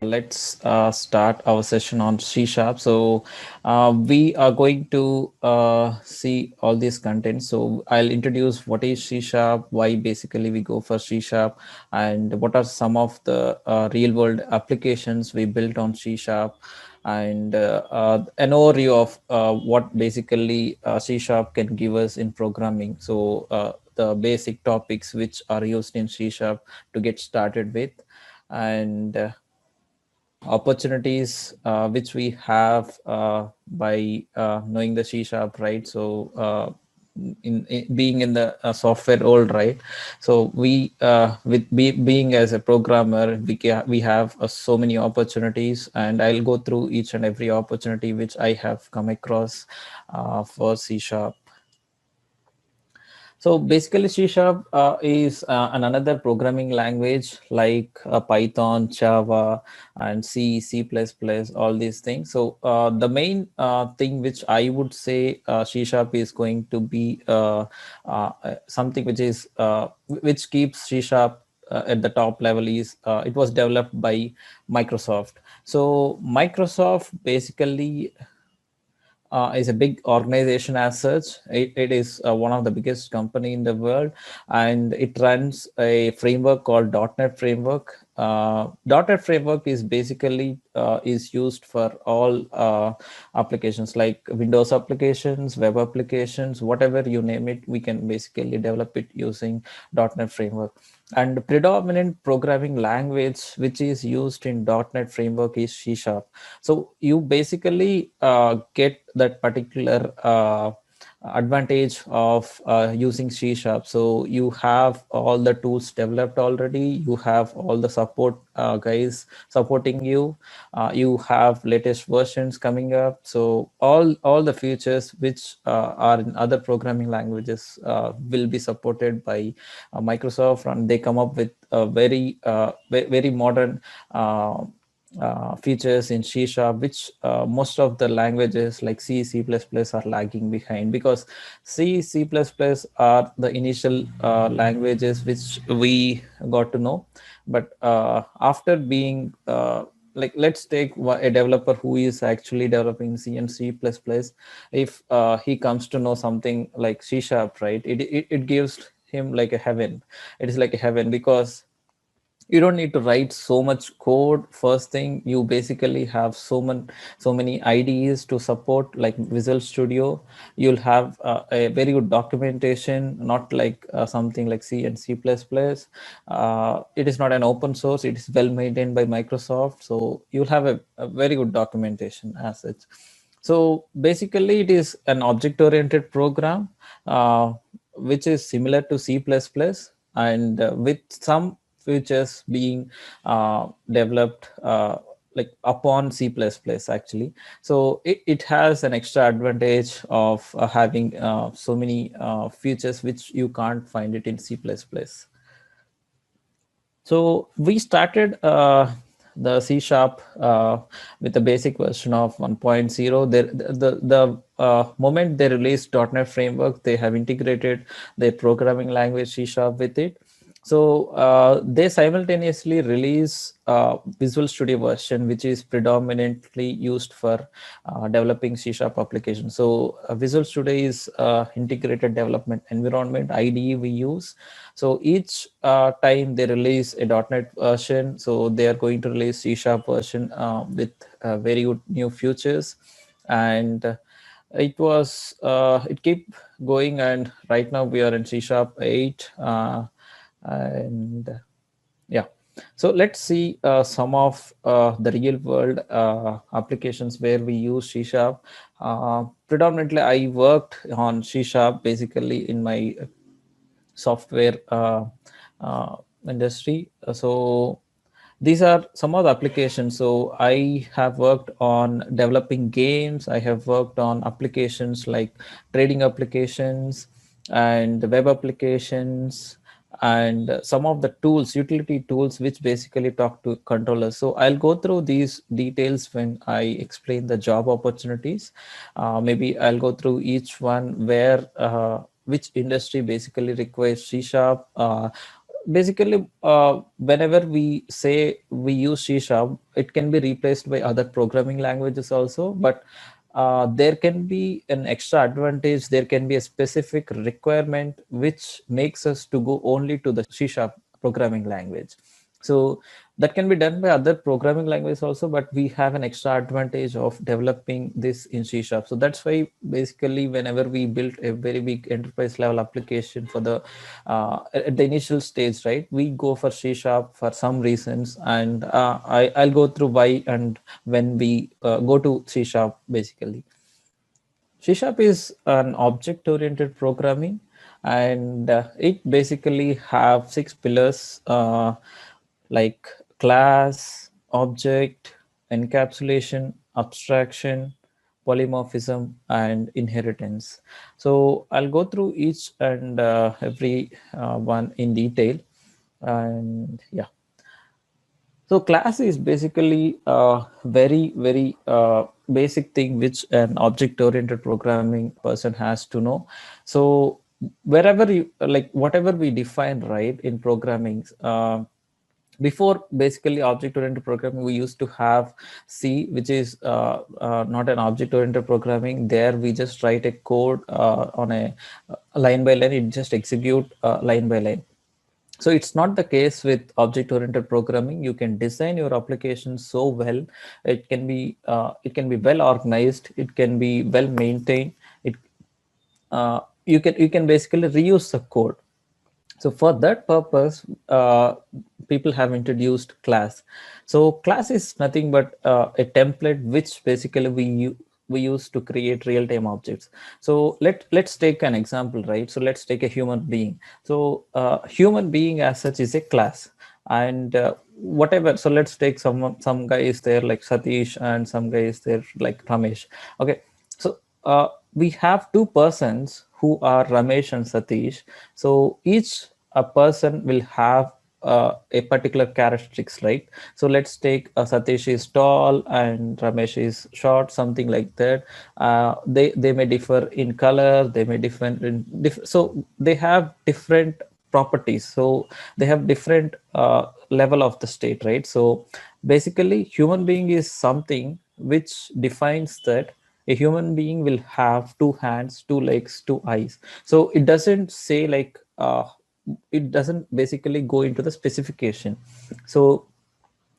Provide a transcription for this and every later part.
let's start our session on C Sharp. So we are going to see all these contents. So I'll introduce what is C Sharp, why basically we go for C Sharp, and what are some of the real world applications we built on C Sharp, and an overview of what basically C Sharp can give us in programming. So the basic topics which are used in C Sharp to get started with, and opportunities which we have by knowing the C Sharp, right? So in being in the software world, right? So we being as a programmer, we have so many opportunities, and I'll go through each and every opportunity which I have come across for C Sharp. So basically, C Sharp is another programming language like Python, Java, and C, C++, all these things. So the main thing which I would say C Sharp is going to be something which keeps C Sharp at the top level is it was developed by Microsoft. So Microsoft basically is a big organization as such. It is one of the biggest company in the world, and it runs a framework called .NET framework. .NET framework is basically is used for all applications like Windows applications, web applications, whatever you name it. We can basically develop it using .NET framework. And predominant programming language which is used in .NET framework is C Sharp. So you basically get that particular advantage of using C Sharp. So you have all the tools developed already. You have all the support guys supporting you. You have latest versions coming up. So all the features which are in other programming languages will be supported by Microsoft, and they come up with a very modern features in C Sharp, which most of the languages like C, C++ are lagging behind, because C, C++ are the initial languages which we got to know. But after being like, let's take a developer who is actually developing C and C++. If he comes to know something like C Sharp, right, it gives him like a heaven. It is like a heaven, because you don't need to write so much code. First thing, you basically have so many IDEs to support, like Visual Studio. You'll have a very good documentation, not like something like C and C++. It is not an open source, it is well maintained by Microsoft, so you'll have a very good documentation as such. So basically it is an object oriented program which is similar to C++, and with some features being developed like upon C++ actually. So it has an extra advantage of having so many features which you can't find it in C++. So we started the C Sharp with the basic version of 1.0. The moment they released .NET framework, they have integrated their programming language C Sharp with it. So they simultaneously release Visual Studio version, which is predominantly used for developing C Sharp applications. So Visual Studio is integrated development environment IDE we use. So each time they release a .NET version, so they are going to release C Sharp version with very good new features. And it keep going, and right now we are in C Sharp 8. And yeah, so let's see some of the real world applications where we use C Sharp. Predominantly I worked on C Sharp basically in my software uh, industry. So these are some of the applications. So I have worked on developing games. I have worked on applications like trading applications and web applications, and some of the tools, utility tools, which basically talk to controllers. So I'll go through these details when I explain the job opportunities. Maybe I'll go through each one where which industry basically requires C Sharp, basically, whenever we say we use C sharp, it can be replaced by other programming languages also. But there can be an extra advantage. There can be a specific requirement which makes us to go only to the C sharp programming language. So that can be done by other programming languages also, but we have an extra advantage of developing this in C sharp. So that's why basically whenever we built a very big enterprise level application for the at the initial stage, right, we go for C sharp for some reasons, and I'll go through why and when we go to C sharp. Basically, C sharp is an object oriented programming, and it basically have six pillars, like class, object, encapsulation, abstraction, polymorphism, and inheritance. So I'll go through each and every one in detail. And yeah, so class is basically a very basic thing which an object-oriented programming person has to know. So wherever you like, whatever we define right in programming, before basically object-oriented programming, we used to have C, which is not an object-oriented programming. There we just write a code on a line by line. It just execute line by line. So it's not the case with object oriented programming. You can design your application so well. It can be well organized, it can be well maintained. It you can basically reuse the code. So for that purpose, people have introduced class. So class is nothing but a template which basically we use to create real-time objects. So let's take an example, right? So let's take a human being. So human being as such is a class, and whatever. So let's take some guy is there like Satish, and some guy is there like Ramesh. Okay, so we have two persons who are Ramesh and Satish. So each a person will have a particular characteristics, right? So let's take Satish is tall and Ramesh is short, something like that. They may differ in color, they may differ in so they have different properties. So they have different level of the state, right? So basically, human being is something which defines that a human being will have two hands, two legs, two eyes. So it doesn't say like it doesn't basically go into the specification. So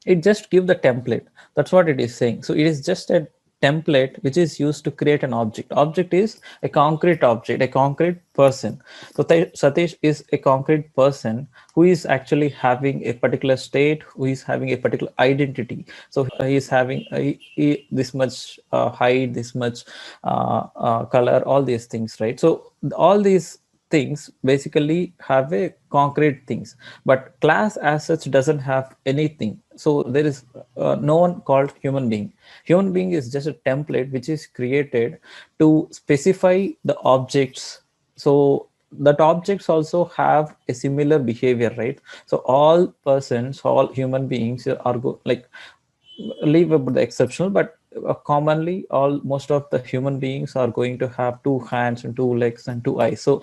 it just give the template. That's what it is saying. So it is just a template which is used to create an object is a concrete object, a concrete person. So Satish is a concrete person who is actually having a particular state, who is having a particular identity. So he is having this much height, this much color, all these things, right? So all these things basically have a concrete things, but class as such doesn't have anything. So there is no one called human being. Human being is just a template which is created to specify the objects. So that objects also have a similar behavior, right? So all persons, all human beings are like, leave about the exceptional, but commonly all most of the human beings are going to have two hands and two legs and two eyes. So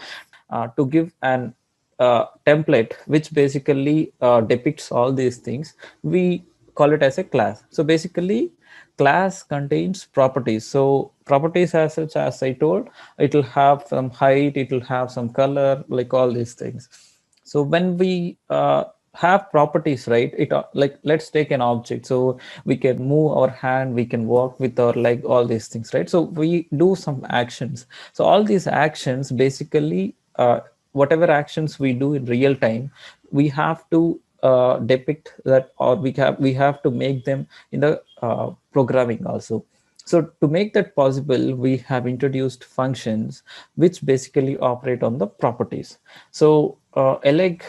to give an template which basically depicts all these things, we call it as a class. So basically class contains properties. So properties as such, as I told, it will have some height, it will have some color, like all these things. So when we have properties, right, it like, let's take an object. So we can move our hand, we can walk with our leg, all these things, right? So we do some actions. So all these actions basically, whatever actions we do in real time, we have to depict that, or we have to make them in the programming also. So to make that possible, we have introduced functions which basically operate on the properties. So a leg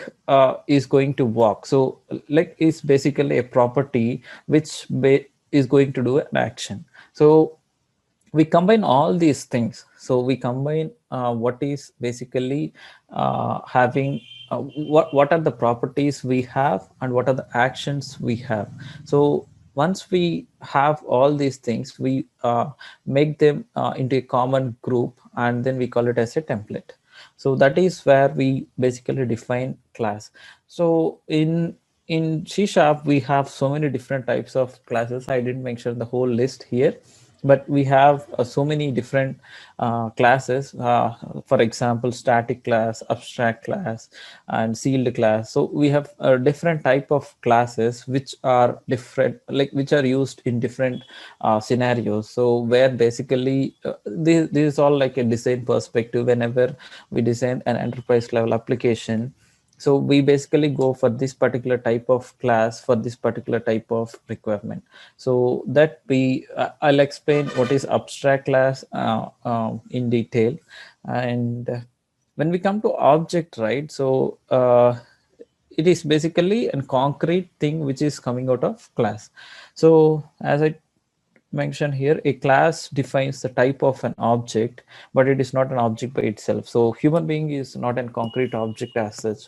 is going to walk. So leg is basically a property which is going to do an action. So we combine all these things. So we combine what is basically having what are the properties we have and what are the actions we have. So once we have all these things, we make them into a common group, and then we call it as a template. So that is where we basically define class. So in C sharp, we have so many different types of classes. I didn't mention the whole list here, but we have so many different classes. For example, static class, abstract class, and sealed class. So we have a different type of classes which are different, like which are used in different scenarios. So where basically this is all like a design perspective. Whenever we design an enterprise level application, so we basically go for this particular type of class for this particular type of requirement. So that I'll explain what is abstract class in detail. And when we come to object, right, so it is basically a concrete thing which is coming out of class. So as I mentioned here, a class defines the type of an object, but it is not an object by itself. So human being is not a concrete object as such,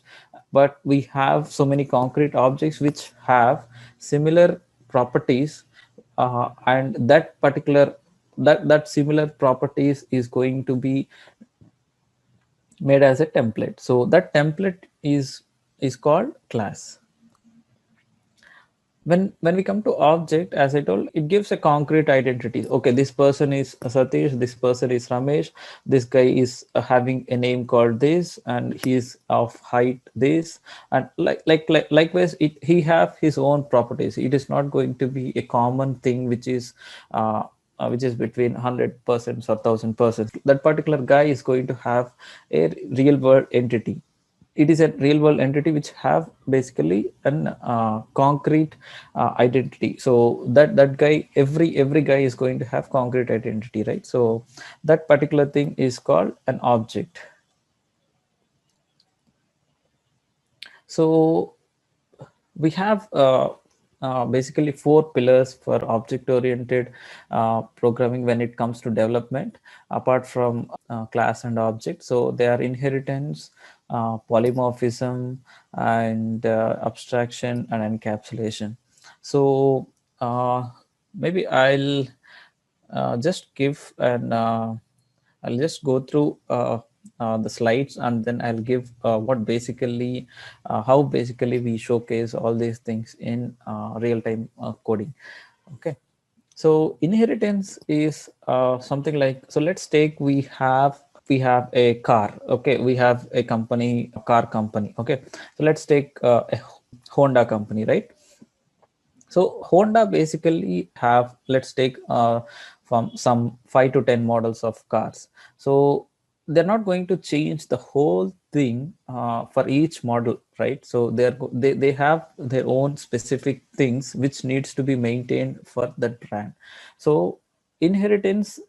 but we have so many concrete objects which have similar properties, and that similar properties is going to be made as a template. So that template is called class. When we come to object, as I told, it gives a concrete identity. Okay, this person is Satish, this person is Ramesh, this guy is having a name called this, and he is of height this, and likewise he have his own properties. It is not going to be a common thing which is between 100% or 1000%. That particular guy is going to have a real world entity. It is a real world entity which have basically an concrete identity. So that guy, every guy is going to have concrete identity, right? So that particular thing is called an object. So we have basically four pillars for object oriented programming when it comes to development, apart from class and object. So they are inheritance, polymorphism, and abstraction and encapsulation. So maybe just give an I'll just go through the slides, and then I'll give how basically we showcase all these things in real-time coding. Okay. So inheritance is something like, so let's take, we have a car. Okay, we have a company, a car company. Okay, so let's take a Honda company, right? So Honda basically have, let's take from some 5 to 10 models of cars. So they're not going to change the whole thing for each model, right? So they have their own specific things which needs to be maintained for that brand. So inheritance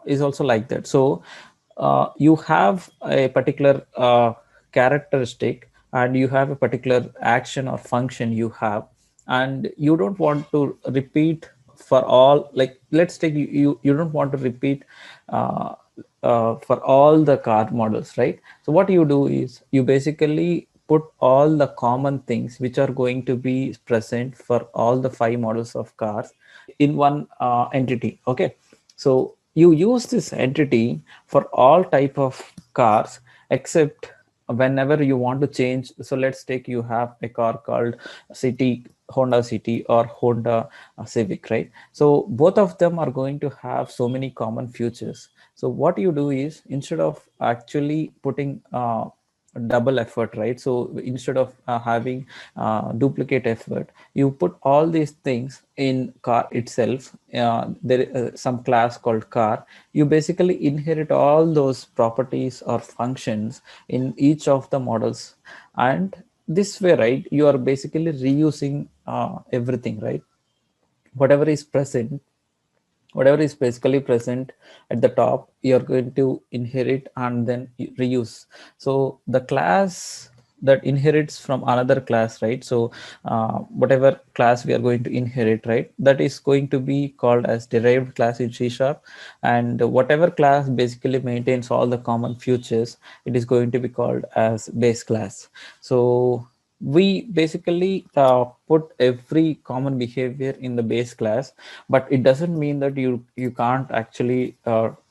is also like that. So you have a particular characteristic, and you have a particular action or function you have, and you don't want to repeat for all, like let's take you don't want to repeat for all the car models, right? So what you do is you basically put all the common things which are going to be present for all the 5 models of cars in one entity. Okay, so you use this entity for all type of cars, except whenever you want to change. So let's take, you have a car called city Honda City or Honda Civic, right? So both of them are going to have so many common features. So what you do is, instead of actually putting double effort, right? So instead of having duplicate effort, you put all these things in car itself. There is some class called car. You basically inherit all those properties or functions in each of the models, and this way, right, you are basically reusing everything, right? Whatever is present, whatever is basically present at the top, you're going to inherit and then reuse. So the class that inherits from another class, right? So whatever class we are going to inherit, right, that is going to be called as derived class in C sharp. And whatever class basically maintains all the common features, it is going to be called as base class. So we basically put every common behavior in the base class, but it doesn't mean that you can't actually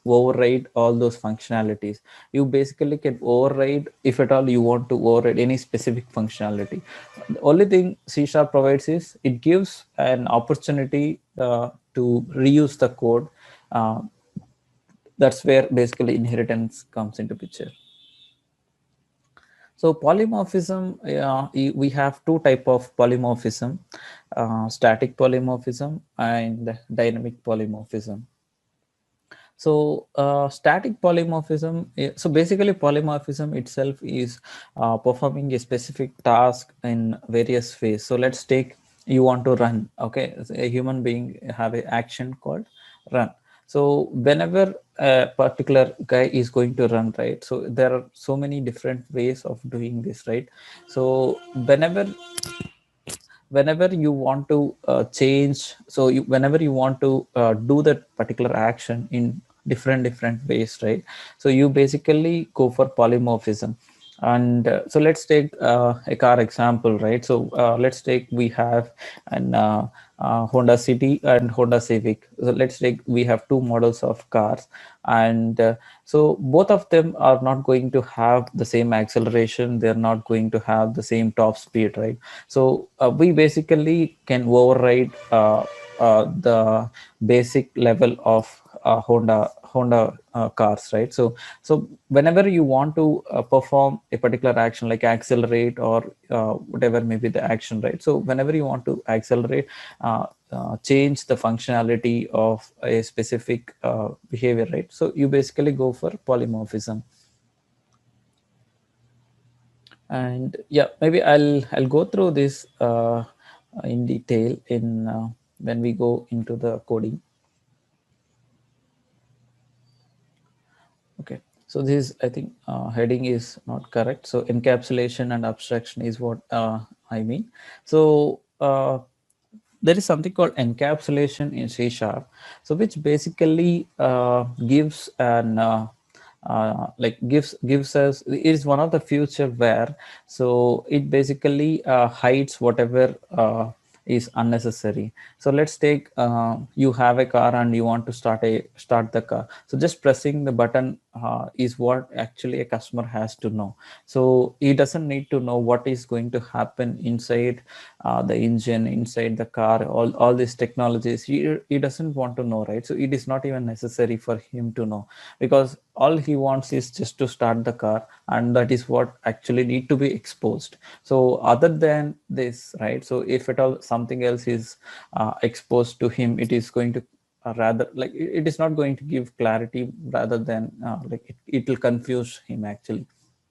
override all those functionalities. You basically can override, if at all you want to override any specific functionality. The only thing C Sharp provides is it gives an opportunity to reuse the code. Uh, that's where basically inheritance comes into picture. So polymorphism, we have two type of polymorphism, static polymorphism and dynamic polymorphism. So static polymorphism, so basically polymorphism itself is performing a specific task in various ways. So let's take, you want to run, okay? A human being have an action called run. So whenever a particular guy is going to run, right? So there are so many different ways of doing this, right? So whenever you want to change, so whenever you want to do that particular action in different ways, right? So you basically go for polymorphism. And so let's take a car example, right? So let's take, we have an Honda City and Honda Civic. So let's take, we have two models of cars, and so both of them are not going to have the same acceleration, they're not going to have the same top speed, right? So we basically can override the basic level of Honda cars, right? So whenever you want to perform a particular action like accelerate or whatever may be the action, right? So whenever you want to accelerate, change the functionality of a specific behavior, right? So you basically go for polymorphism. And yeah, maybe I'll go through this in detail in when we go into the coding. Okay, so this, I think heading is not correct. So encapsulation and abstraction is what I mean. So there is something called encapsulation in C Sharp, so which basically gives an like gives us, it is one of the feature where, so it basically hides whatever is unnecessary. So let's take, you have a car and you want to start the car. So just pressing the button is what actually a customer has to know. So he doesn't need to know what is going to happen inside the engine, inside the car, all these technologies. He doesn't want to know, right? So it is not even necessary for him to know, because all he wants is just to start the car, and that is what actually need to be exposed. So other than this, right, so if at all something else is exposed to him, it is going to rather like it is not going to give clarity, rather than like it will confuse him actually.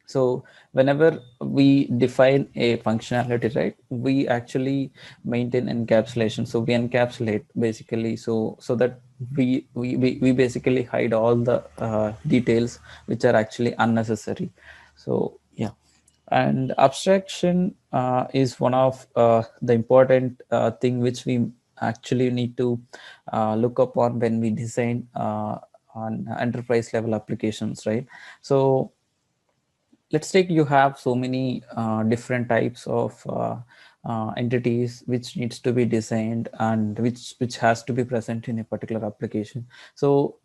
So whenever we define a functionality, right, we actually maintain encapsulation. So we encapsulate basically, so that we basically hide all the details which are actually unnecessary. So yeah. And abstraction is one of the important thing which we actually need to look upon when we design on enterprise level applications, right? So let's take, you have so many different types of entities which needs to be designed and which has to be present in a particular application. So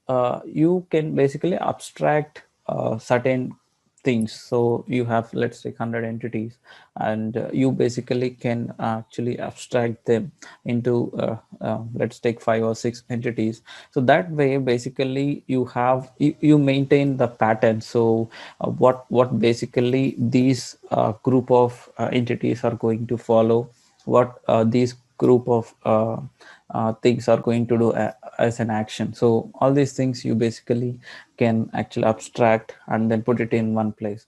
you can basically abstract certain things. So you have, let's take 100 entities, and you basically can actually abstract them into let's take 5 or 6 entities. So that way basically you have, you maintain the pattern. So what basically these group of entities are going to follow, what these group of things are going to do as an action. So all these things you basically can actually abstract and then put it in one place.